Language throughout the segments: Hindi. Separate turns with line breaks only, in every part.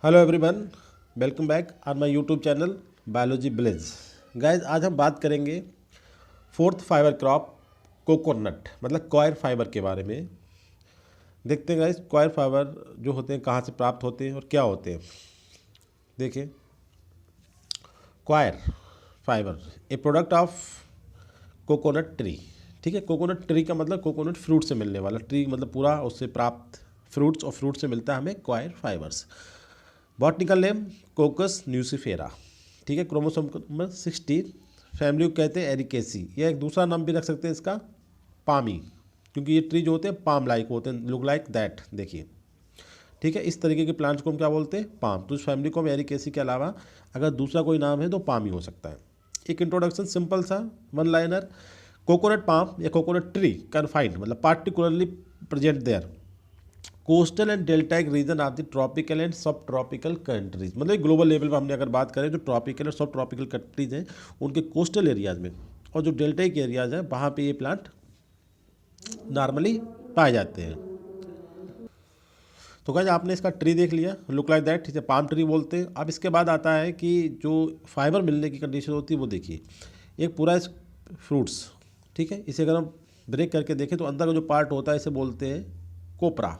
Hello everyone, welcome back on my YouTube channel biology village. Guys, आज हम बात करेंगे फोर्थ फाइबर क्रॉप कोकोनट मतलब कॉयर फाइबर के बारे में। देखते हैं गाइज, कॉयर फाइबर जो होते हैं कहाँ से प्राप्त होते हैं और क्या होते हैं। देखिए, coir fibre A product of coconut tree. ठीक है, कोकोनट ट्री का मतलब कोकोनट फ्रूट से मिलने वाला, ट्री मतलब पूरा उससे प्राप्त फ्रूट्स, और फ्रूट से मिलता है हमें coir fibres. Botanical name Cocos nucifera. ठीक है, क्रोमोसोम नंबर 16, फैमिली को कहते हैं एरिकेसी, या एक दूसरा नाम भी रख सकते हैं इसका पामी, क्योंकि ये ट्री जो होते हैं पाम लाइक होते हैं, लुक लाइक दैट। देखिए, ठीक है, इस तरीके के प्लांट्स को हम क्या बोलते हैं? पाम। तो इस फैमिली को हम एरिकेसी के अलावा अगर दूसरा कोई नाम है तो पामी हो सकता है। एक इंट्रोडक्शन सिंपल सा वन लाइनर। कोकोनट पाम या कोकोनट ट्री कन्फाइंड मतलब particularly present there coastal and deltaic region of the tropical and sub tropical countries. मतलब ग्लोबल लेवल पर हमने अगर बात करें, जो ट्रॉपिकल और सब ट्रॉपिकल कंट्रीज हैं उनके कोस्टल एरियाज में और जो डेल्टाइक एरियाज हैं वहाँ पे ये प्लांट नॉर्मली पाए जाते हैं। तो गाइस, आपने इसका ट्री देख लिया, लुक लाइक दैट, ठीक है, पाम ट्री बोलते हैं। अब इसके बाद आता है कि जो फाइबर मिलने की कंडीशन होती है वो देखिए। एक पूरा फ्रूट्स, ठीक है, इसे अगर हम ब्रेक करके देखें तो अंदर का जो पार्ट होता है इसे बोलते हैं कोपरा,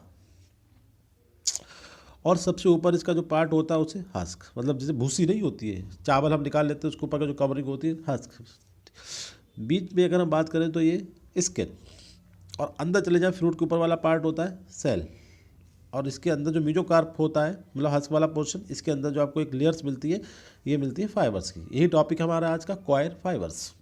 और सबसे ऊपर इसका जो पार्ट होता है उसे हस्क, मतलब जैसे भूसी नहीं होती है, चावल हम निकाल लेते हैं उसके ऊपर का जो कवरिंग होती है हस्क। बीच में अगर हम बात करें तो ये स्किन, और अंदर चले जाए फ्रूट के ऊपर वाला पार्ट होता है सेल, और इसके अंदर जो मीजोकार्प होता है मतलब हस्क वाला पोर्शन, इसके अंदर जो आपको एक लेयर्स मिलती है, ये मिलती है फाइबर्स की। यही टॉपिक हमारा आज का, कॉयर फाइबर्स।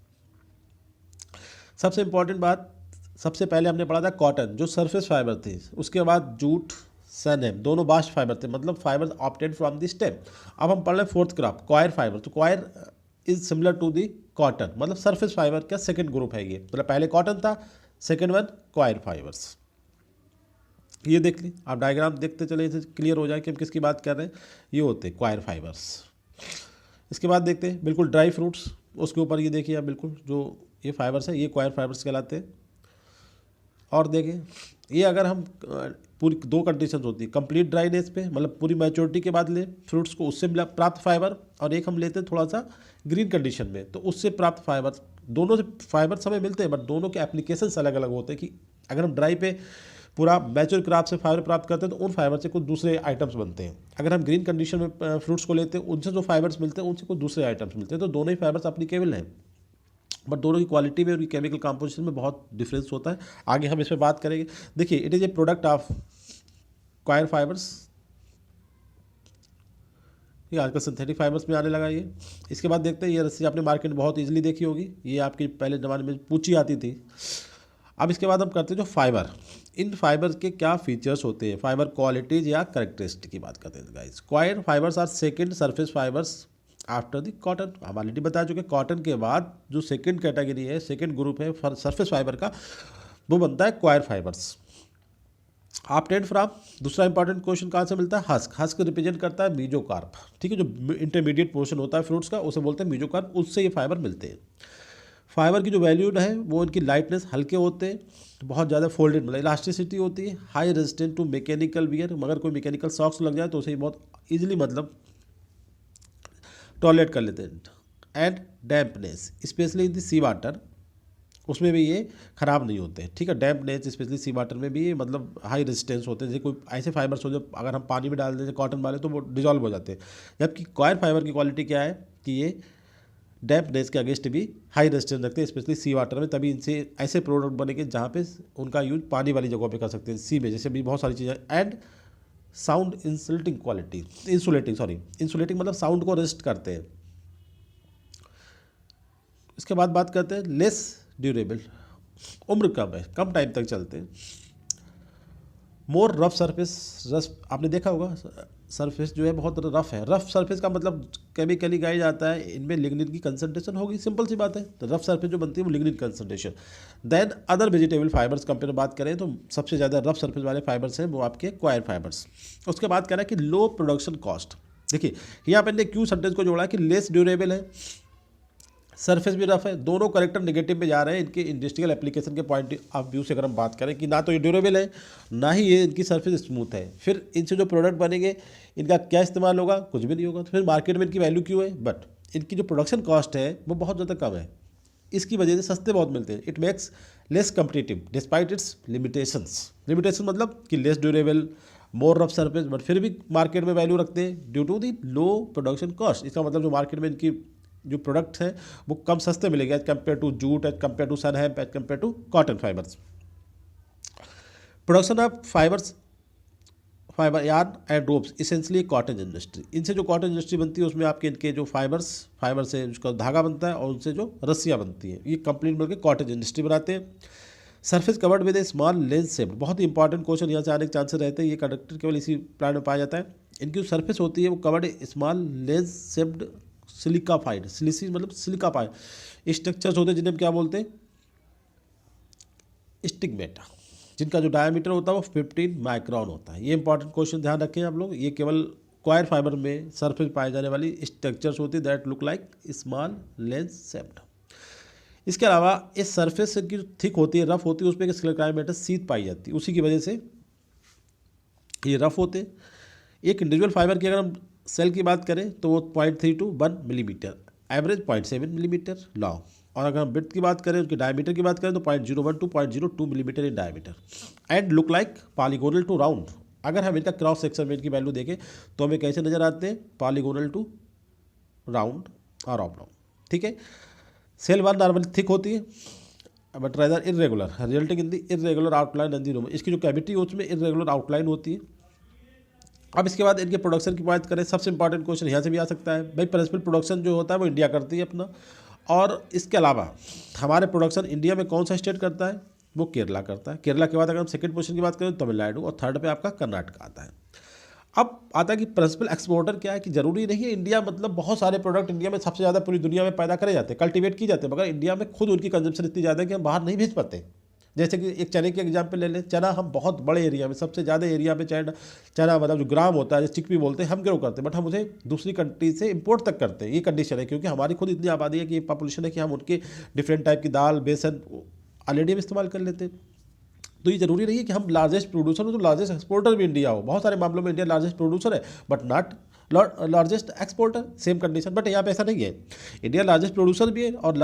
सबसे इंपॉर्टेंट बात, सबसे पहले हमने पढ़ा था कॉटन जो सरफेस फाइबर थे, उसके बाद जूट सैनेम दोनों बास्ट फाइबर थे, मतलब fibre obtained from the stem. अब हम पढ़ रहे हैं फोर्थ क्रॉप कॉयर फाइबर। तो coir is similar to the cotton, मतलब सरफेस फाइबर का सेकंड ग्रुप है ये, मतलब पहले कॉटन था, सेकंड वन कॉयर फाइबर्स। ये देख ली आप, डायग्राम देखते चले, इसे क्लियर हो जाए कि हम किसकी बात कर रहे हैं। ये होते हैं कॉयर फाइबर्स। इसके बाद देखते हैं बिल्कुल ड्राई फ्रूट्स, उसके ऊपर ये देखिए आप, बिल्कुल जो ये फाइबर्स है ये कॉयर फाइबर्स कहलाते हैं। और देखिए, ये अगर हम पूरी दो कंडीशंस होती है, कंप्लीट ड्राइनेस पे मतलब पूरी मैच्योरिटी के बाद ले फ्रूट्स को, उससे मिला प्राप्त फाइबर, और एक हम लेते हैं थोड़ा सा ग्रीन कंडीशन में तो उससे प्राप्त फाइबर। दोनों से फाइबर हमें मिलते हैं, बट दोनों के एप्लीकेशंस अलग अलग होते हैं। कि अगर हम ड्राई पे पूरा मैच्योर क्रॉप से फाइबर प्राप्त करते हैं तो उन फाइबर से कुछ दूसरे आइटम्स बनते हैं। अगर हम ग्रीन कंडीशन में फ्रूट्स को लेते हैं, उनसे जो फाइबर्स मिलते हैं उनसे कुछ दूसरे आइटम्स मिलते हैं। तो दोनों ही फाइबर्स एप्लीकेबल हैं, बट दोनों की क्वालिटी में और केमिकल कंपोजिशन में बहुत डिफरेंस होता है। आगे हम इस पर बात करेंगे। देखिए, it is a product of coir fibres, ये आजकल सिंथेटिक फाइबर्स में आने लगा ये। इसके बाद देखते हैं, ये रस्सी आपने मार्केट में बहुत इजीली देखी होगी, ये आपकी पहले ज़माने में पूछी आती थी। अब इसके बाद हम करते हैं जो फाइबर, इन फाइबर के क्या फीचर्स होते हैं, फाइबर क्वालिटीज या करेक्टरिस्टिक की बात करते हैं guys. Coir fibres are second surface fibres after the cotton. हम ऑलरेडी बता चुके, कॉटन के बाद जो सेकेंड कैटेगरी है, सेकेंड ग्रुप है सरफेस फाइबर का, वो बनता है कॉयर फाइबर्स। ऑब्टेन्ड फ्रॉम, दूसरा इंपॉर्टेंट क्वेश्चन कहाँ से मिलता है? हस्क। हस्क रिप्रेजेंट करता है मीजोकार्प, ठीक है, जो इंटरमीडिएट पोर्शन होता है फ्रूट्स का उसे बोलते हैं मीजोकार्प, उससे ये फाइबर मिलते हैं। फाइबर की जो वैल्यूड है वो इनकी लाइटनेस, हल्के होते हैं, बहुत ज़्यादा फोल्डेड मतलब इलास्टिसिटी होती है, high resistant to mechanical wear, मगर कोई मैकेनिकल शॉक्स लग जाए तो उसे बहुत ईजिली मतलब टॉलरेट कर लेते हैं। And dampness specially in the sea water, उसमें भी ये ख़राब नहीं होते, ठीक है। डैम्पनेस स्पेशली सी वाटर में भी ये मतलब हाई रेजिस्टेंस होते हैं। जैसे कोई ऐसे फाइबर्स हो जो अगर हम पानी में डाल दें कॉटन वाले तो वो डिजॉल्व हो जाते हैं, जबकि कॉयर फाइबर की क्वालिटी क्या है कि ये डैम्पनेस के अगेंस्ट भी हाई रेजिस्टेंस रखते हैं, स्पेशली सी वाटर में। तभी इनसे ऐसे प्रोडक्ट बनेंगे जहाँ पे उनका यूज पानी वाली जगहों पे कर सकते हैं, सी में जैसे भी बहुत सारी चीज़ें। And sound insulating quality, insulating मतलब साउंड को रेजिस्ट करते हैं। इसके बाद बात करते हैं लेस ड्यूरेबल, उम्र कम है, कम टाइम तक चलते हैं। मोर रफ सरफेस, रफ आपने देखा होगा सरफेस जो है बहुत रफ है। रफ सरफेस का मतलब केमिकली गाया जाता है, इनमें लिग्निन की कंसंट्रेशन होगी, सिंपल सी बात है। तो रफ सरफेस जो बनती है वो lignin concentration. Then other vegetable fibres compare बात करें तो सबसे ज़्यादा रफ सरफेस वाले फाइबर्स हैं वो आपके कॉयर फाइबर्स। उसके बाद कह रहा है कि लो प्रोडक्शन कॉस्ट। देखिए, यहाँ पर क्यों सेंटेंस को जोड़ा कि लेस ड्यूरेबल है, सरफेस भी रफ है, दोनों करेक्टर नेगेटिव में जा रहे हैं इनके इंडस्ट्रियल एप्लीकेशन के पॉइंट ऑफ व्यू से। अगर हम बात करें कि ना तो ये ड्यूरेबल है, ना ही ये इनकी सरफेस स्मूथ है, फिर इनसे जो प्रोडक्ट बनेंगे इनका क्या इस्तेमाल होगा, कुछ भी नहीं होगा। तो फिर मार्केट में इनकी वैल्यू क्यों है, बट इनकी जो प्रोडक्शन कॉस्ट है वो बहुत ज़्यादा कम है, इसकी वजह से सस्ते बहुत मिलते हैं। It makes less competitive despite its limitations. Limitation मतलब कि less durable, more rough surface, but फिर भी मार्केट में वैल्यू रखते हैं due to the low production cost. इसका मतलब जो मार्केट में इनकी जो प्रोडक्ट्स हैं वो कम सस्ते मिलेंगे as compare to jute, as compare to sunn hemp, as compare to cotton fibres. Production of fibre yarn and ropes essentially cotton industry. इनसे जो कॉटन इंडस्ट्री बनती है उसमें आपके इनके जो फाइबर से उसका धागा बनता है और उनसे जो रस्सियाँ बनती हैं, ये कंप्लीट मिलकर कॉटन इंडस्ट्री बनाते हैं। Surface covered with A small lens shaped, बहुत ही इंपॉर्टेंट क्वेश्चन यहाँ से आने के चांसेस रहते हैं। ये कंडक्टर केवल इसी प्लांट में पाया जाता है। इनकी जो सरफेस होती है वो कवर्ड स्मॉल लेंस शेप्ड सिलिकाफाइड, सिलिसी मतलब सिलिकाफाइड स्ट्रक्चर्स होते हैं जिन्हें हम क्या बोलते हैं, स्टिग्मेटा, जिनका जो डायमीटर होता है वो 15 माइक्रोन होता है। ये इंपॉर्टेंट क्वेश्चन ध्यान रखें आप लोग। ये केवल क्वायर फाइबर में सरफेस पाए जाने वाली स्ट्रक्चर्स होती है that look like small lens shaped. इसके अलावा इस सरफेस की जो थिक होती है, रफ होती है, उसमें सिलिकामेटस सीध पाई जाती है, उसी की वजह से ये रफ होते हैं। एक इंडिविजुअल फाइबर की अगर हम सेल की बात करें तो वो 0.3 to 1 millimetre, average 0.7 millimetre long. और अगर हम विड्थ की बात करें, उसकी डायमीटर की बात करें तो 0.01 to 0.02 millimetre in diameter and look like polygonal to round. अगर हम इनका क्रॉस सेक्शन में इनकी वैल्यू देखें तो हमें कैसे नजर आते हैं, पॉलीगोनल टू राउंड और ऑब्लॉन्ग। ठीक है, सेल वन नॉर्मली थिक होती है but rather irregular, resulting in the irregular outline in the room. इसकी जो कैविटी है उसमें इरेगुलर आउटलाइन होती है। अब इसके बाद इनके प्रोडक्शन की बात करें, सबसे इंपॉर्टेंट क्वेश्चन यहाँ से भी आ सकता है भाई, प्रिंसिपल प्रोडक्शन जो होता है वो इंडिया करती है अपना, और इसके अलावा हमारे प्रोडक्शन इंडिया में कौन सा स्टेट करता है, वो केरला करता है। केरला के बाद अगर हम सेकंड पोजीशन की बात करें तो तमिलनाडु, और थर्ड पे आपका कर्नाटक आता है। अब आता है कि प्रिंसिपल एक्सपोर्टर क्या है, कि जरूरी नहीं है इंडिया, मतलब बहुत सारे प्रोडक्ट इंडिया में सबसे ज़्यादा पूरी दुनिया में पैदा करे जाते हैं, कल्टीवेट की जाते हैं, मगर इंडिया में खुद उनकी कंजम्पशन इतनी ज़्यादा है कि हम बाहर नहीं भेज पाते। जैसे कि एक चने के एग्जाम्पल ले लें, चना हम बहुत बड़े एरिया में, सबसे ज़्यादा एरिया में चना मतलब जो ग्राम होता है, चिकपी बोलते हैं, हम ग्रो करते हैं, बट हम उसे दूसरी कंट्री से इंपोर्ट तक करते हैं। ये कंडीशन है क्योंकि हमारी खुद इतनी आबादी है कि पॉपुलेशन है कि हम उनके डिफरेंट टाइप की दाल, बेसन ऑलरेडी हम इस्तेमाल कर लेते हैं। तो ये जरूरी नहीं है कि हम लार्जेस्ट प्रोड्यूसर हो तो लार्जेस्ट एक्सपोर्टर भी इंडिया हो। बहुत सारे मामलों में इंडिया लार्जेस्ट प्रोड्यूसर है but not largest exporter, same condition. But यहाँ पे ऐसा नहीं है, इंडिया लार्जेस्ट प्रोड्यूसर भी है और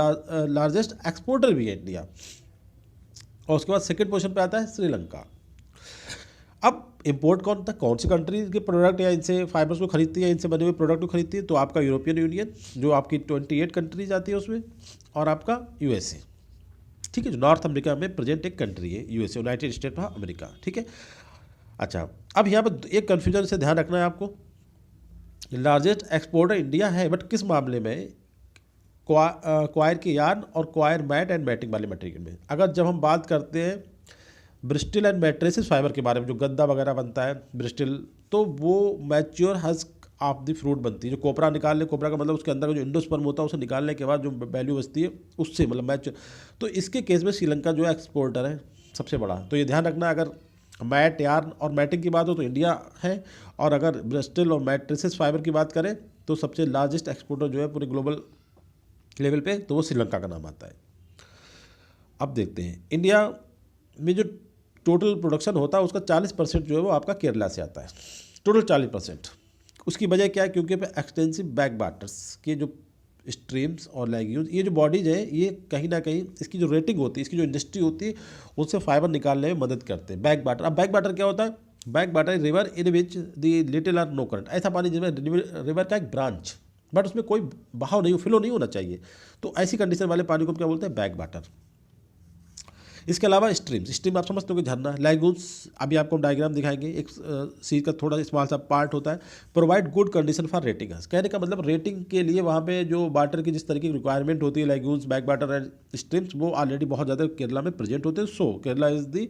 लार्जेस्ट एक्सपोर्टर भी है इंडिया। और उसके बाद सेकंड पोजीशन पे आता है श्रीलंका। अब इंपोर्ट कौन सी कंट्री के प्रोडक्ट या इनसे फाइबर्स को खरीदती है, इनसे बने हुए प्रोडक्ट को खरीदती है, तो आपका यूरोपियन यूनियन जो आपकी 28 कंट्रीज आती है उसमें, और आपका यूएसए। ठीक है, जो नॉर्थ अमेरिका में प्रेजेंट एक कंट्री है USA, United state of America. ठीक है, अच्छा अब यहाँ पर एक कन्फ्यूजन से ध्यान रखना है आपको, लार्जेस्ट एक्सपोर्टर इंडिया है बट किस मामले में, क्वायर के यार्न और क्वायर मैट एंड मैटिंग वाले मटेरियल में। अगर जब हम बात करते हैं ब्रिस्टल एंड मैट्रेसेस फाइबर के बारे में, जो गद्दा वगैरह बनता है ब्रिस्टल, तो वो mature husk of the fruit बनती है। जो कोपरा निकाल ले, कोपरा का मतलब उसके अंदर का जो इंडोस्पर्म होता है उसे निकालने के बाद जो वैल्यू बचती है उससे मतलब मैच्योर। तो इसके केस में श्रीलंका जो है एक्सपोर्टर है सबसे बड़ा। तो ये ध्यान रखना, अगर मैट, यार्न और मैटिंग की बात हो तो इंडिया है, और अगर ब्रिस्टल और मैट्रेसेस फाइबर की बात करें तो सबसे लार्जेस्ट एक्सपोर्टर जो है पूरे ग्लोबल लेवल पे, तो वो श्रीलंका का नाम आता है। अब देखते हैं इंडिया में जो टोटल प्रोडक्शन होता है उसका 40% जो है वो आपका केरला से आता है, टोटल 40%। उसकी वजह क्या है, क्योंकि एक्सटेंसिव बैक वाटर्स के जो स्ट्रीम्स और लैग्यून्स, ये जो बॉडीज है ये कहीं ना कहीं इसकी जो रेटिंग होती है, इसकी जो इंडस्ट्री होती है उससे फाइबर निकालने में मदद करते हैं। बैक वाटर, अब बैक वाटर क्या होता है, back water river in which the little or no current, ऐसा पानी जिसमें रिवर का एक ब्रांच बट उसमें कोई बहाव नहीं, फ्लो नहीं होना चाहिए, तो ऐसी कंडीशन वाले पानी को क्या बोलते हैं, बैक वाटर। इसके अलावा स्ट्रीम आप समझते हो कि झरना, लैगून्स, अभी आपको हम डायग्राम दिखाएंगे, एक सी का थोड़ा स्मॉल सा पार्ट होता है। Provide good condition for rating, कहने का मतलब रेटिंग के लिए वहाँ पे जो वाटर की जिस तरीके की रिक्वायरमेंट होती है, lagoons, back water and streams, वो ऑलरेडी बहुत ज़्यादा केरला में प्रेजेंट होते हैं। So Kerala is the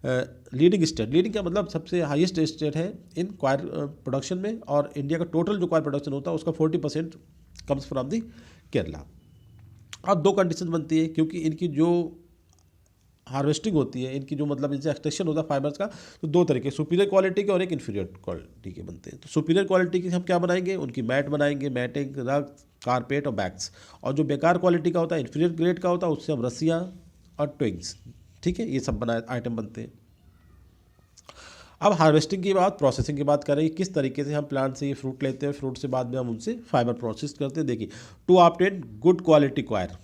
leading state, leading का मतलब सबसे हाईएस्ट स्टेट है इन क्वायर प्रोडक्शन में, और इंडिया का टोटल जो क्वायर प्रोडक्शन होता है उसका 40% कम्स फ्रॉम दी केरला। अब दो कंडीशन बनती है, क्योंकि इनकी जो हार्वेस्टिंग होती है इनकी, जो मतलब इनसे एक्सट्रैक्शन होता है फाइबर्स का, तो दो तरीके, सुपीरियर क्वालिटी के और एक इन्फीरियर क्वालिटी के बनते हैं। तो सुपीरियर क्वालिटी के हम क्या बनाएंगे, उनकी मैट बनाएंगे, मैटिंग, रग, कारपेट और बैग्स। और जो बेकार क्वालिटी का होता है, इन्फीरियर ग्रेड का होता है, उससे हम रस्सियाँ और ट्विंग्स, ठीक है, ये सब बनाए आइटम बनते हैं। अब हार्वेस्टिंग की बात, प्रोसेसिंग की बात करें, किस तरीके से हम प्लांट से ये फ्रूट लेते हैं, फ्रूट से बाद में हम उनसे फाइबर प्रोसेस करते हैं। देखिए, to obtain good quality coir,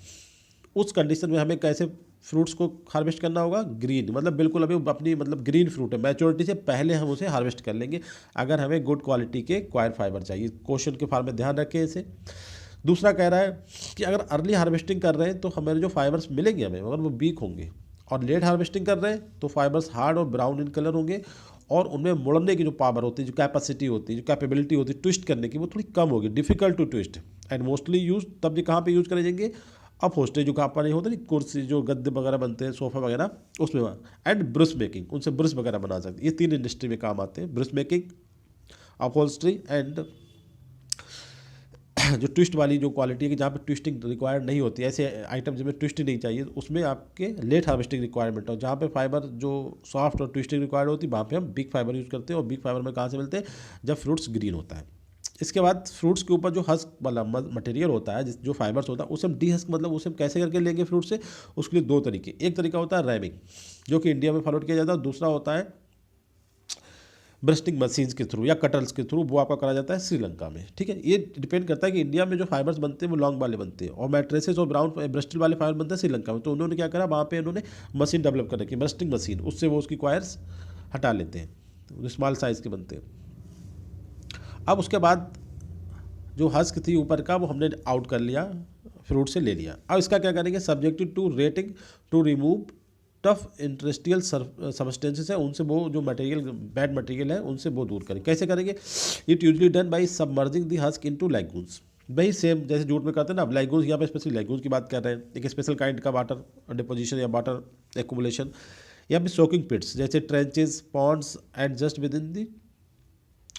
उस कंडीशन में हमें कैसे फ्रूट्स को हार्वेस्ट करना होगा, ग्रीन, मतलब बिल्कुल अभी अपनी मतलब ग्रीन फ्रूट है, मैच्योरिटी से पहले हम उसे हार्वेस्ट कर लेंगे अगर हमें गुड क्वालिटी के क्वायर फाइबर चाहिए। क्वेश्चन के फॉर्म में ध्यान रखें इसे। दूसरा कह रहा है कि अगर अर्ली हार्वेस्टिंग कर रहे हैं तो हमारे जो फाइबर्स मिलेंगे हमें, मगर वो वीक होंगे, और लेट हार्वेस्टिंग कर रहे हैं तो फाइबर्स हार्ड और ब्राउन इन कलर होंगे, और उनमें मुड़ने की जो पावर होती है, जो कैपेसिटी होती है, जो कैपेबिलिटी होती है ट्विस्ट करने की, वो थोड़ी कम होगी, difficult to twist. And mostly use तब ये कहाँ पे यूज करे जाएंगे, अपहोस्टेज जो कहाँ पर नहीं होते, कुर्सी जो गद्दे वगैरह बनते हैं, सोफा वगैरह, उसमें। एंड ब्रश मेकिंग, उनसे ब्रश वगैरह बना सकते हैं। ये तीन इंडस्ट्री में काम आते हैं, ब्रश मेकिंग, अपहोल्स्ट्री एंड जो ट्विस्ट वाली जो क्वालिटी है कि जहाँ पे ट्विस्टिंग रिक्वायर्ड नहीं होती, ऐसे आइटम जिसमें ट्विस्टिंग नहीं चाहिए, उसमें आपके लेट हार्वेस्टिंग रिक्वायरमेंट हो। जहाँ पे फाइबर जो सॉफ्ट और ट्विस्टिंग रिक्वायर्ड होती है, वहाँ पे हम बिग फाइबर यूज़ करते हैं। और बिग फाइबर में कहाँ से मिलते हैं, जब फ्रूट्स ग्रीन होता है। इसके बाद फ्रूट्स के ऊपर जो हस्क वाला मटेरियल होता है, जो फाइबर्स होता है, उसे हम डी हस्क, मतलब उसे हम कैसे करके लेंगे फ्रूट से, उसके लिए दो तरीके। एक तरीका होता है रैमिंग, जो कि इंडिया में फॉलो किया जाता है। दूसरा होता है ब्रस्टिंग मशीन्स के थ्रू या कटर्स के थ्रू, वो आपका करा जाता है श्रीलंका में, ठीक है। ये डिपेंड करता है कि इंडिया में जो फाइबर्स बनते हैं वो लॉन्ग वाले बनते हैं, और मैट्रेसेस और ब्राउन ब्रस्टिल वाले फाइबर बनते हैं श्रीलंका में। तो उन्होंने क्या करा, वहाँ पे उन्होंने मशीन डेवलप कर रखी है, ब्रस्टिंग मशीन, उससे वो उसकी क्वायर्स हटा लेते हैं, स्मॉल साइज़ के बनते हैं। अब उसके बाद जो हस्क थी ऊपर का, वो हमने आउट कर लिया, फ्रूट से ले लिया। अब इसका क्या करेंगे, subjected to retting to remove tough industrial substances है, उनसे वो जो मटेरियल, बैड मटेरियल है, उनसे वो दूर करें। कैसे करेंगे, it usually done by submerging the husk into लैगून्स। वही सेम जैसे जूट में करते हैं ना, अब लैगून्स, यहाँ पे स्पेशली लैगून्स की बात कर रहे हैं, एक स्पेशल काइंड का वाटर डिपोजिशन या वाटर एक्यूमुलेशन, या फिर सोकिंग पिट्स जैसे trenches, Pond's and just with in the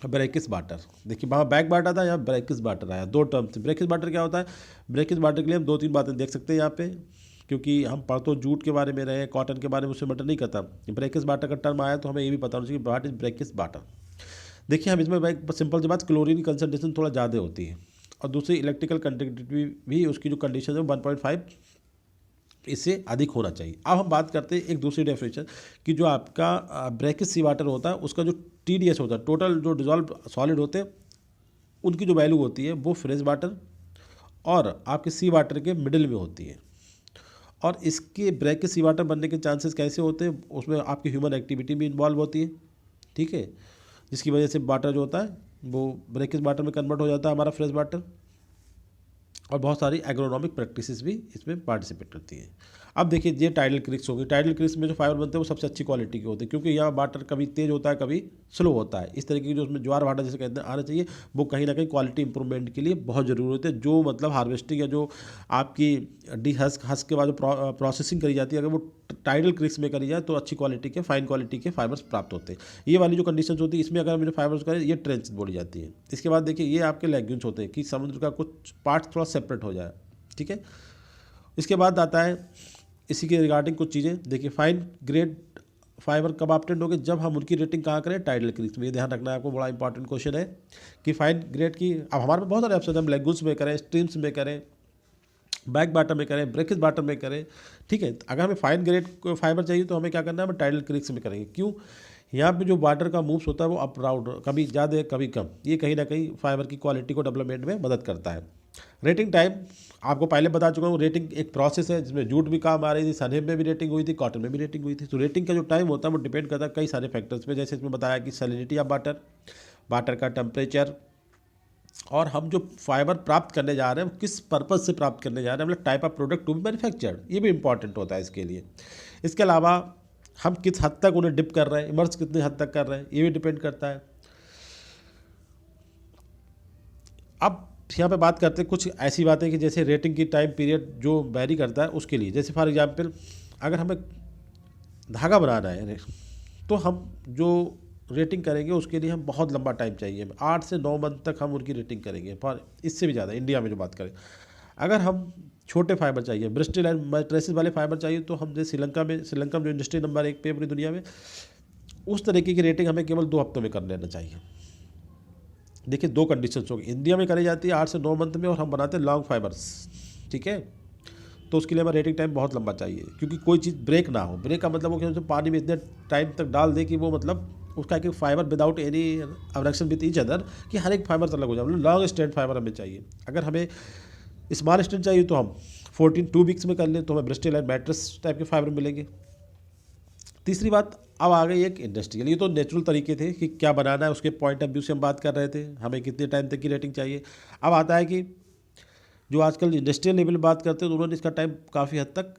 brackish water. देखिए, वहाँ बैक वाटर था, यहाँ ब्रेकिस वाटर आया, दो टर्म थे। ब्रेकिस वाटर क्या होता है, ब्रेकिस वाटर के लिए हम दो तीन बातें देख सकते हैं यहाँ पे, क्योंकि हम पढ़ तो जूट के बारे में रहे, कॉटन के बारे में, उसमें मैटर नहीं करता। ब्रेकिस वाटर का टर्म आया तो हमें ये भी पता होना चाहिए व्हाट इज ब्रेकिस वाटर। देखिए, हम इसमें सिंपल सी बात, क्लोरीन की कंसनट्रेशन थोड़ा ज़्यादा होती है, और दूसरी इलेक्ट्रिकल कंडक्टिविटी भी उसकी जो कंडीशन है 1.5 इससे अधिक होना चाहिए। अब हम बात करते हैं एक दूसरी डेफिनेशन कि जो आपका ब्रेकिस सी वाटर होता है, उसका जो TDS होता है, टोटल जो डिजॉल्व सॉलिड होते हैं, उनकी जो वैल्यू होती है वो फ्रेश वाटर और आपके सी वाटर के मिडिल में होती है। और इसके ब्रेकिस सी वाटर बनने के चांसेस कैसे होते हैं, उसमें आपकी ह्यूमन एक्टिविटी भी इन्वॉल्व होती है, ठीक है, जिसकी वजह से वाटर जो होता है वो ब्रेकिस वाटर में कन्वर्ट हो जाता है हमारा फ्रेश वाटर। और बहुत सारी एग्रोनॉमिक प्रैक्टिसेस भी इसमें पार्टिसिपेट करती हैं। अब देखिए, ये टाइडल क्रिक्स होगी, टाइडल क्रिक्स में जो फाइबर बनते हैं वो सबसे अच्छी क्वालिटी के होते हैं, क्योंकि यहाँ वाटर कभी तेज होता है, कभी स्लो होता है। इस तरीके की जो उसमें ज्वार भाटा जैसे कहते हैं आना चाहिए, वो कहीं ना कहीं क्वालिटी इंप्रूवमेंट के लिए बहुत ज़रूरी होते हैं। जो मतलब हार्वेस्टिंग या जो आपकी डी हस्क के बाद जो प्रोसेसिंग करी जाती है, अगर वो टाइडल क्रिक्स में करी जाए तो अच्छी क्वालिटी के, फाइन क्वालिटी के फाइबर्स प्राप्त होते हैं। ये वाली जो कंडीशन होती है, इसमें अगर हम जो फाइबर्स करें, ये ट्रेंच बोली जाती है। इसके बाद देखिए, ये आपके लेग्यून्स होते हैं कि समुद्र का कुछ पार्ट थोड़ा सेपरेट हो जाए, ठीक है। इसके बाद आता है इसी के रिगार्डिंग कुछ चीज़ें। देखिए, फाइन ग्रेड फाइबर कब ऑब्टेंड होंगे, जब हम उनकी रेटिंग कहाँ करें, टाइडल क्रिक्स में। ये ध्यान रखना है आपको, बड़ा इंपॉर्टेंट क्वेश्चन है कि फाइन ग्रेड की, अब हमारे पास बहुत सारे ऑप्शन हैं, हम लेगून्स में करें, स्ट्रीम्स में करें, बैक बाटर में करें, ब्रेकिस बाटर में करें, ठीक है। अगर हमें फाइन ग्रेड फाइबर चाहिए तो हमें क्या करना है, हमें टाइडल क्रिक्स में करेंगे। क्यों, यहाँ पे जो वाटर का मूव्स होता है वो अप डाउन, कभी ज़्यादा कभी कम, ये कहीं ना कहीं फाइबर की क्वालिटी को डेवलपमेंट में मदद करता है। रेटिंग टाइम आपको पहले बता चुका हूँ, रेटिंग एक प्रोसेस है जिसमें जूट भी काम आ रही थी, सनहेब में भी रेटिंग हुई थी, कॉटन में भी रेटिंग हुई थी। तो रेटिंग का जो टाइम होता है वो डिपेंड करता है कई सारे फैक्टर्स पे, जैसे इसमें बताया कि सैलिनिटी ऑफ वाटर, वाटर का टेम्परेचर, और हम जो फाइबर प्राप्त करने जा रहे हैं वो किस पर्पज़ से प्राप्त करने जा रहे हैं, मतलब type of product to be manufactured, ये भी इंपॉर्टेंट होता है इसके लिए। इसके अलावा हम किस हद तक उन्हें डिप कर रहे हैं, इमर्स कितनी हद तक कर रहे हैं, ये भी डिपेंड करता है। अब यहाँ पे बात करते हैं कुछ ऐसी बातें कि जैसे रेटिंग की टाइम पीरियड जो वेरी करता है उसके लिए, जैसे फॉर एग्जांपल अगर हमें धागा बनाना है तो हम जो रेटिंग करेंगे उसके लिए हम बहुत लंबा टाइम चाहिए, 8 से 9 मंथ तक हम उनकी रेटिंग करेंगे, फॉर इससे भी ज़्यादा इंडिया में जो बात करें। अगर हम छोटे फाइबर चाहिए, ब्रिस्टल एंड मैट्रेसेस वाले फाइबर चाहिए, तो हम जैसे श्रीलंका में जो इंडस्ट्री नंबर 1 पे पूरी दुनिया में, उस तरीके की रेटिंग हमें केवल 2 हफ्तों में कर लेना चाहिए। देखिए 2 कंडीशंस होगी, इंडिया में करी जाती है 8 से 9 मंथ में, और हम बनाते हैं लॉन्ग फाइबर्स, ठीक है। तो उसके लिए हमें रेटिंग टाइम बहुत लंबा चाहिए, क्योंकि कोई चीज़ ब्रेक ना हो। ब्रेक का मतलब वो कि पानी में इतने टाइम तक डाल दे कि वो मतलब उसका एक fibre without any abrasion with each other, कि हर एक फाइबर अलग हो जाए, मतलब लॉन्ग स्ट्रैंड फाइबर हमें चाहिए। अगर हमें स्मॉल स्ट्रैंड चाहिए तो हम 2 वीक्स में कर लें, तो हमें ब्रिस्टल एंड मैट्रेस टाइप के फाइबर मिलेंगे। तीसरी बात, अब आ गई एक इंडस्ट्रियल, ये तो नेचुरल तरीके थे कि क्या बनाना है, उसके पॉइंट ऑफ व्यू से हम बात कर रहे थे, हमें कितने टाइम तक की रेटिंग चाहिए। अब आता है कि जो आजकल इंडस्ट्रियल लेवल में बात करते हैं, तो उन्होंने इसका टाइम काफ़ी हद तक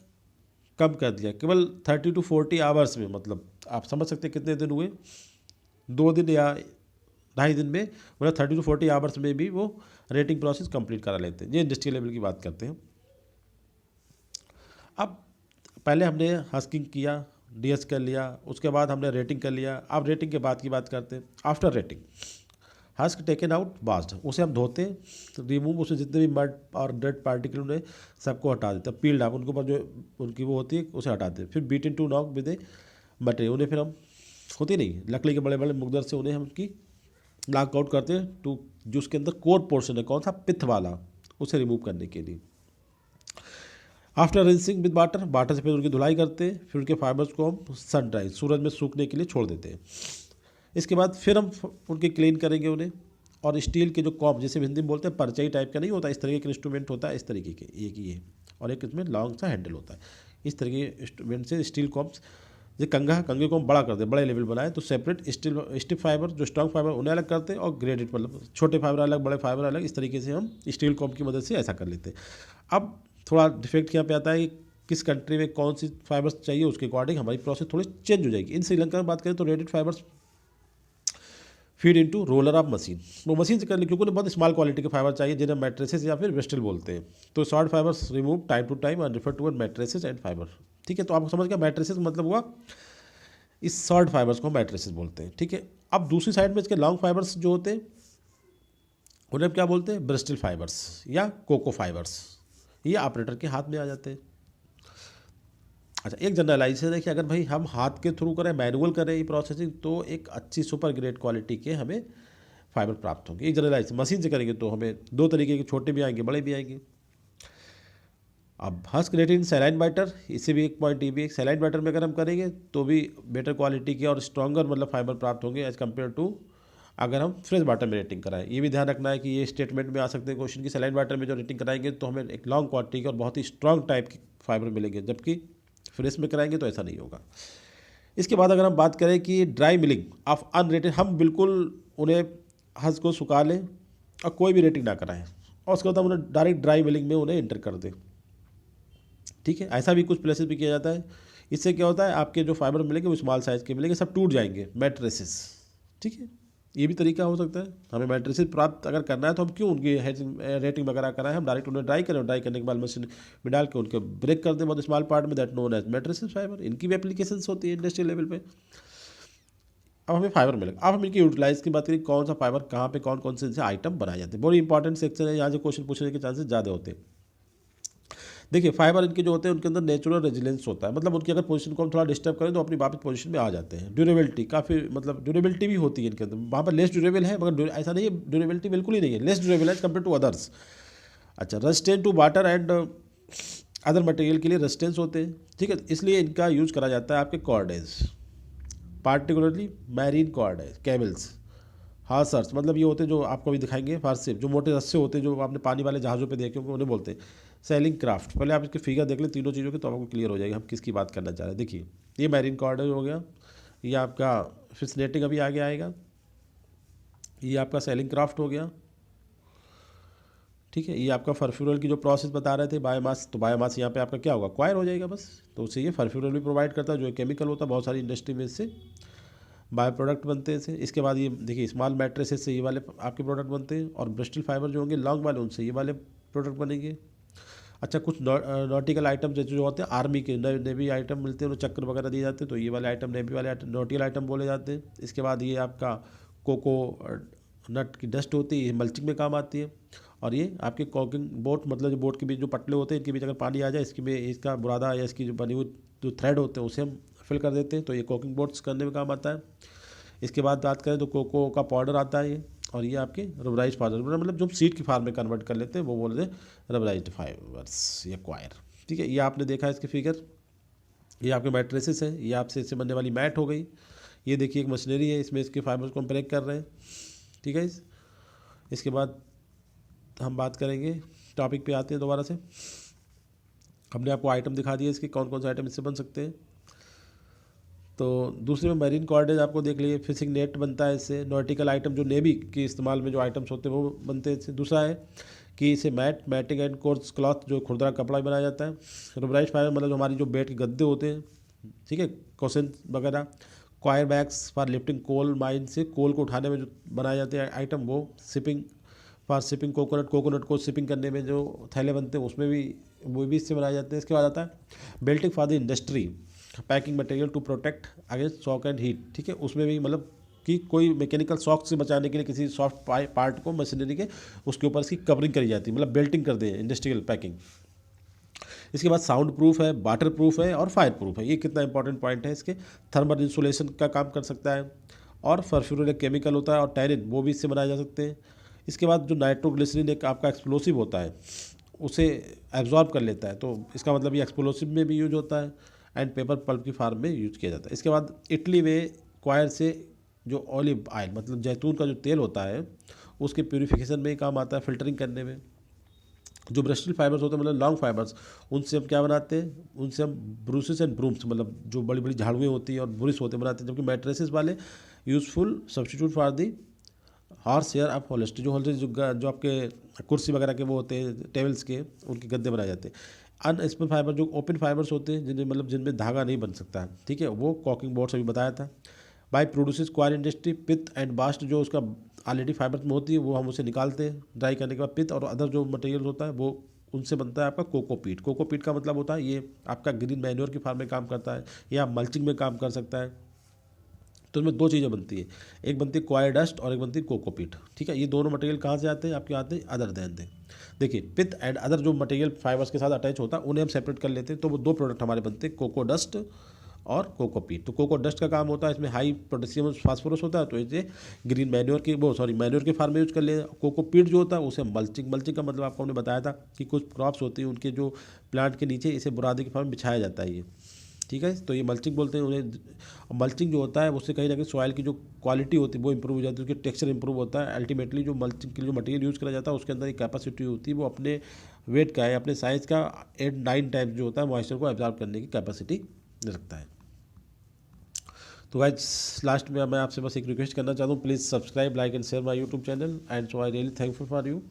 कम कर दिया, केवल 30 to 40 आवर्स में, मतलब आप समझ सकते हैं कितने दिन हुए, 2 दिन या 2.5 दिन में, मतलब 30 to 40 आवर्स में भी वो रेटिंग प्रोसेस कंप्लीट करा लेते हैं। ये इंडस्ट्रियल लेवल की बात करते हैं। अब पहले हमने हस्किंग किया, डीएस कर लिया, उसके बाद हमने रेटिंग कर लिया। अब रेटिंग के बाद की बात करते हैं। After rating, husk taken out washed, उसे हम धोते, रिमूव, उसमें जितने भी मड और डेड पार्टिकल उन्हें सबको हटा देते हैं, पील्ड आप उनके ऊपर जो उनकी वो होती है उसे हटा देते हैं। फिर beat in to knock with a material, उन्हें फिर हम होती नहीं लकड़ी के बड़े बड़े मुकदर से उन्हें हम उनकी नॉक आउट करते हैं, टू जो उसके अंदर कोर पोर्शन है कौन सा, पित्त वाला, उसे रिमूव करने के लिए। आफ्टर रिंसिंग विद वाटर से फिर उनकी धुलाई करते हैं, फिर उनके फाइबर्स को हम सन ड्राई, सूरज में सूखने के लिए छोड़ देते हैं। इसके बाद फिर हम उनके क्लीन करेंगे उन्हें, और स्टील के जो कॉप, जैसे हिंदी में बोलते हैं परचई टाइप का नहीं होता, इस तरीके का इंस्ट्रूमेंट होता है, इस तरीके के एक ये, और एक इसमें लॉन्ग सा हैंडल होता है, इस तरीके के इंस्ट्रूमेंट से स्टील कॉप्स, जो कंगे को हम बड़ा कर दे, बड़े लेवल बनाए, तो सेपरेट स्टिफ फाइबर जो स्ट्रॉन्ग फाइबर उन्हें अलग करते हैं, और ग्रेडेड मतलब छोटे फाइबर अलग, बड़े फाइबर अलग, इस तरीके से हम स्टील कॉप की मदद से ऐसा कर लेते हैं। अब थोड़ा डिफेक्ट यहाँ पे आता है कि किस कंट्री में कौन सी फाइबर्स चाहिए, उसके अकॉर्डिंग हमारी प्रोसेस थोड़ी चेंज हो जाएगी। इन श्रीलंका में बात करें तो retted fibres feed into roller of machine, वो मशीन से कर ले, क्योंकि उन्हें बहुत स्मॉल क्वालिटी के फाइबर चाहिए, जिन्हें मैट्रेसेस या फिर ब्रिस्टल बोलते हैं। तो short fibres remove time to time and refer to mattresses and fibre, ठीक है। तो आपको समझ गया मैट्रेसेस मतलब हुआ, इस शॉर्ट फाइबर्स को मैट्रेसेस बोलते हैं, ठीक है। अब दूसरी साइड में इसके लॉन्ग फाइबर्स जो होते हैं उन्हें क्या बोलते हैं, ब्रिस्टल फाइबर्स या कोको फाइबर्स, ये ऑपरेटर के हाथ में आ जाते हैं। अच्छा, एक जनरलाइजेशन है कि अगर भाई हम हाथ के थ्रू करें, मैनुअल करें ये प्रोसेसिंग, तो एक अच्छी सुपर ग्रेड क्वालिटी के हमें फाइबर प्राप्त होंगे। एक जनरलाइजेशन, मशीन से करेंगे तो हमें 2 तरीके के, छोटे भी आएंगे बड़े भी आएंगे। अब हस्क रेटिन सैलाइन बैटर, इससे भी एक पॉइंट ये भी, एक सैलाइन बैटर में अगर हम करेंगे तो भी बेटर क्वालिटी के और स्ट्रॉन्गर मतलब फाइबर प्राप्त होंगे एज कम्पेयर टू अगर हम फ्रेश वाटर में रेटिंग कराएं। ये भी ध्यान रखना है कि ये स्टेटमेंट में आ सकते हैं क्वेश्चन की, सैलाइन वाटर में जो रेटिंग कराएंगे तो हमें एक लॉन्ग क्वालिटी के और बहुत ही स्ट्रॉन्ग टाइप के फाइबर मिलेंगे, जबकि फ्रेश में कराएंगे तो ऐसा नहीं होगा। इसके बाद अगर हम बात करें कि ड्राई मिलिंग ऑफ अनरेटेड, हम बिल्कुल उन्हें हंस को सुखा लें और कोई भी रेटिंग ना कराएं, और उसके बाद हम उन्हें डायरेक्ट ड्राई मिलिंग में उन्हें इंटर कर दें, ठीक है। ऐसा भी कुछ प्लेसेस भी किया जाता है। इससे क्या होता है, आपके जो फाइबर मिलेंगे वो स्मॉल साइज़ के मिलेंगे, सब टूट जाएंगे मैट्रेसेस, ठीक है। ये भी तरीका हो सकता है। हमें मैट्रेसेस प्राप्त अगर करना है तो हम क्यों उनकी रेटिंग वगैरह कराएं, हम डायरेक्ट उन्हें ड्राई करें, ड्राई करने के बाद मशीन में डाल के उनके ब्रेक कर दें बहुत स्मॉल पार्ट में, that known as mattresses fibre. इनकी भी एप्लीकेशंस होती है इंडस्ट्रियल लेवल पे। अब हमें फाइबर मिलेगा। अब हम इनकी यूटिलाइज की बात करें, कौन सा फाइबर कहाँ पे कौन कौन से आइटम बनाए जाते हैं, बहुत इंपॉर्टेंट सेक्शन है, यहाँ से क्वेश्चन पूछने के चांसेस ज़्यादा होते हैं। देखिए फाइबर इनके जो होते हैं उनके अंदर नेचुरल रेजिलेंस होता है, मतलब उनकी अगर पोजीशन को हम थोड़ा डिस्टर्ब करें तो अपनी वापस पोजीशन में आ जाते हैं। ड्यूरेबिलिटी काफ़ी, मतलब ड्यूरेबिलिटी भी होती है इनके अंदर, वहाँ पर लेस ड्यूरेबल है, मगर ऐसा नहीं है ड्यूरेबिलिटी बिल्कुल ही नहीं है, less durable as compare to others. अच्छा, resistant to water and other material के लिए रेजिस्टेंस होते हैं, ठीक है। इसलिए इनका यूज़ करा जाता है आपके cordage, particularly marine cordage cables. हाँ सर, मतलब ये होते हैं जो आपको भी दिखाएंगे फारसी, जो मोटे रस्से होते हैं जो आपने पानी वाले जहाज़ों पे देखे होंगे, उन्हें बोलते हैं सेलिंग क्राफ्ट। पहले आप इसके फिगर देख लें तीनों चीज़ों के, तो आपको क्लियर हो जाएगा हम किसकी बात करना चाह रहे हैं। देखिए ये मैरीन कॉर्डेज हो गया, ये आपका फिश नेटिंग अभी आगे आएगा, ये आपका सेलिंग क्राफ्ट हो गया, ठीक है। ये आपका फरफ्यूरल की जो प्रोसेस बता रहे थे बायोमास, तो बायोमास यहाँ पे आपका क्या होगा, क्वायर हो जाएगा बस। तो उससे ये फरफ्यूरल भी प्रोवाइड करता है जो केमिकल होता है, बहुत सारी इंडस्ट्री में इससे बायो प्रोडक्ट बनते हैं इसे। इसके बाद ये देखिए स्मॉल मैट्रेसेस से ये वाले आपके प्रोडक्ट बनते हैं, और ब्रिस्टल फाइबर जो होंगे लॉन्ग वाले, उनसे ये वाले प्रोडक्ट बनेंगे। अच्छा, कुछ नॉटिकल आइटम जो होते हैं आर्मी के, नेवी आइटम मिलते हैं, उन्हें चक्र वगैरह दिए जाते हैं, तो ये वाले आइटम नेवी वाले आइटम नॉटिकल आइटम बोले जाते हैं। इसके बाद ये आपका कोको नट की डस्ट होती है, ये मल्चिंग में काम आती है। और ये आपके कॉकिंग बोट, मतलब जो बोट के बीच जो पटले होते हैं इनके बीच अगर पानी आ जाए, इसकी में इसका बुरादा या इसकी जो बनी हुई जो थ्रेड होते हैं उसे हम फिल कर देते हैं, तो ये कॉकिंग बोट्स करने में काम आता है। इसके बाद बात करें तो कोको का पाउडर आता है ये, और ये आपके रबराइज फाइबर, मतलब जो हम सीड की फार्म में कन्वर्ट कर लेते हैं वो बोलते हैं रबराइज्ड फाइबर्स या क्वायर। ठीक है, ये आपने देखा है इसके फिगर, ये आपके मैट्रेसेस है, ये आपसे इससे बनने वाली मैट हो गई। ये देखिए एक मशीनरी है, इसमें इसके फाइबर्स को हम ब्रेक कर रहे हैं। ठीक है, इसके बाद हम बात करेंगे, टॉपिक पे आते हैं दोबारा से। हमने आपको आइटम दिखा दिए इसके, कौन कौन से आइटम इससे बन सकते हैं। तो दूसरे में मैरीन कॉर्डेज आपको देख लिए, फिशिंग नेट बनता है इससे। नॉटिकल आइटम जो नेवी के इस्तेमाल में जो आइटम्स होते हैं वो बनते हैं इससे। दूसरा है कि इसे मैटिंग एंड कोर्स क्लॉथ, जो खुरदरा कपड़ा बनाया जाता है। रबराइज फाइबर मतलब जो हमारी जो बेड के गद्दे होते हैं, ठीक है, क्वेश्चन वगैरह। Coir bags for lifting coal mine से कोल को उठाने में जो बनाए जाते हैं आइटम, वो शिपिंग फॉर शिपिंग कोकोनट को शिपिंग करने में जो थैले बनते हैं उसमें भी वो भी इससे बनाए जाते हैं। इसके बाद आता है belting for the industry, packing material to protect against shock and heat. ठीक है, उसमें भी मतलब कि कोई मैकेनिकल शॉक से बचाने के लिए किसी सॉफ्ट पार्ट को मशीनरी के उसके ऊपर इसकी कवरिंग करी जाती है, मतलब बेल्टिंग कर दे, इंडस्ट्रियल पैकिंग। इसके बाद साउंड प्रूफ है, वाटर प्रूफ है और फायर प्रूफ है। ये कितना इंपॉर्टेंट पॉइंट है इसके। थर्मल इंसुलेशन का काम कर सकता है, और फर्फ्यूरेट केमिकल होता है और टैरिन, वो भी इससे बनाए जा सकते हैं। इसके बाद जो नाइट्रोग्लिसरीन एक आपका एक्सप्लोसिव होता है उसे एब्जॉर्ब कर लेता है, तो इसका मतलब ये एक्सप्लोसिव में भी यूज होता है एंड पेपर पल्प की फार्म में यूज किया जाता है। इसके बाद इटली में क्वायर से जो ऑलिव ऑयल मतलब जैतून का जो तेल होता है उसके प्यूरिफिकेशन में ही काम आता है, फिल्टरिंग करने में। जो ब्रस्टल फाइबर्स होते हैं मतलब लॉन्ग फाइबर्स, उनसे हम क्या बनाते हैं, उनसे हम ब्रूसेस एंड ब्रूम्स, मतलब जो बड़ी बड़ी झाड़ुएँ होती हैं और ब्रुश होते हैं बनाते हैं। जबकि मैट्रेसेस वाले useful substitute for the horse hair of होलिस्टी, जो जो आपके कुर्सी वगैरह के वो होते हैं टेबल्स के, उनके गद्दे बनाए जाते हैं। अनस्पिन फाइबर जो ओपन फाइबर्स होते हैं जिन्हें मतलब जिनमें धागा नहीं बन सकता है, ठीक है, वो कॉकिंग बोर्ड्स अभी बताया था। By produces coir industry pith and bast, जो उसका ऑलरेडी फाइबर में होती है वो हम उसे निकालते हैं ड्राई करने के बाद। पिथ और अदर जो मटेरियल होता है वो उनसे बनता है आपका कोकोपीट। कोकोपीट का मतलब होता है ये आपका ग्रीन मैन्योर की फार्म में काम करता है या मल्चिंग में काम कर सकता है। तो इसमें दो चीज़ें बनती है, एक बनती है क्वायर डस्ट और एक बनती है कोकोपीट। ठीक है, ये दोनों मटेरियल कहाँ से आते हैं, आपके आते हैं अदर देन दे। देखिए पिथ एंड अदर जो मटेरियल फाइबर्स के साथ अटैच होता है उन्हें हम सेपरेट कर लेते हैं, तो वो दो प्रोडक्ट हमारे बनते हैं, कोको डस्ट और कोकोपीट। तो कोको डस्ट का काम होता है, इसमें हाई पोटेशियम फास्फोरस होता है, तो इसे ग्रीन मैन्योर की मैन्योर के फार्म में यूज कर ले। कोकोपीट जो होता है उसे मल्चिंग का मतलब आपको हमने बताया था कि कुछ क्रॉप्स होती हैं उनके जो प्लांट के नीचे इसे बुरादे के फार्म में बिछाया जाता है ये। ठीक है, तो ये मल्चिंग बोलते हैं उन्हें। मल्चिंग जो होता है उससे कहीं ना कहीं सॉइल की जो क्वालिटी होती है वो इंप्रूव हो जाती है, उसकी टेक्सचर इंप्रूव होता है। अल्टीमेटली जो मल्चिंग के लिए जो मटेरियल यूज़ करा जाता है उसके अंदर एक कैपेसिटी होती है, वो अपने वेट का है, अपने साइज़ का 8-9 टाइम्स जो होता है मॉइस्चर को एब्जॉर्ब करने की कैपेसिटी रखता है। तो गाइस लास्ट में मैं आपसे बस एक रिक्वेस्ट करना चाहता हूँ, please subscribe, like and share my YouTube channel, and so I really thankful for you.